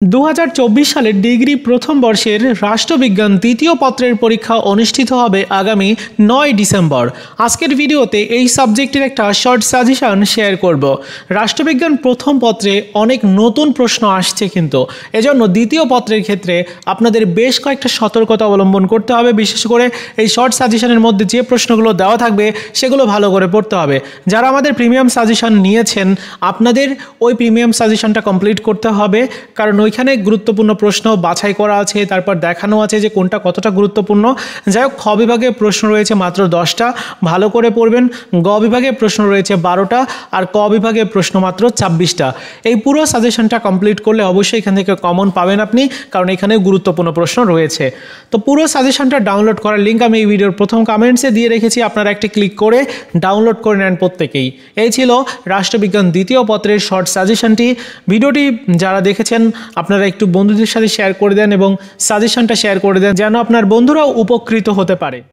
2024 সালের ডিগ্রি প্রথম বর্ষের রাষ্ট্রবিজ্ঞান দ্বিতীয় পত্রের পরীক্ষা অনুষ্ঠিত হবে আগামী 9 ডিসেম্বর। আজকের ভিডিওতে এই সাবজেক্টের একটা শর্ট সাজেশন শেয়ার করব। রাষ্ট্রবিজ্ঞান প্রথম পত্রে অনেক নতুন প্রশ্ন আসছে, কিন্তু এজন্য দ্বিতীয় পত্রের ক্ষেত্রে আপনাদের বেশ কয়েকটা সতর্কতা অবলম্বন করতে হবে। বিশেষ করে এই শর্ট সাজেশনের মধ্যে যে প্রশ্নগুলো দেওয়া থাকবে সেগুলো ভালো করে পড়তে হবে। যারা আমাদের প্রিমিয়াম সাজেশন নিয়েছেন, আপনাদের ওই প্রিমিয়াম সাজেশনটা কমপ্লিট করতে হবে, কারণ ওইখানে গুরুত্বপূর্ণ প্রশ্ন বাছাই করা আছে, তারপর দেখানো আছে যে কোনটা কতটা গুরুত্বপূর্ণ। যাই হোক, খ বিভাগে প্রশ্ন রয়েছে মাত্র 10টা, ভালো করে পড়বেন। গ বিভাগে প্রশ্ন রয়েছে 12টা, আর ক বিভাগে প্রশ্ন মাত্র 26টা। এই পুরো সাজেশনটা কমপ্লিট করলে অবশ্যই এখান থেকে কমন পাবেন আপনি, কারণ এখানে গুরুত্বপূর্ণ প্রশ্ন রয়েছে। তো পুরো সাজেশনটা ডাউনলোড করার লিঙ্ক আমি এই ভিডিওর প্রথম কমেন্টসে দিয়ে রেখেছি, আপনারা একটা ক্লিক করে ডাউনলোড করে নেন প্রত্যেকেই। এই ছিল রাষ্ট্রবিজ্ঞান দ্বিতীয় পত্রের শর্ট সাজেশনটি। ভিডিওটি যারা দেখেছেন আপনারা একটু বন্ধুদের সাথে শেয়ার করে দেন এবং সাজেশনটা শেয়ার করে দেন, যেন আপনার বন্ধুরাও উপকৃত হতে পারে।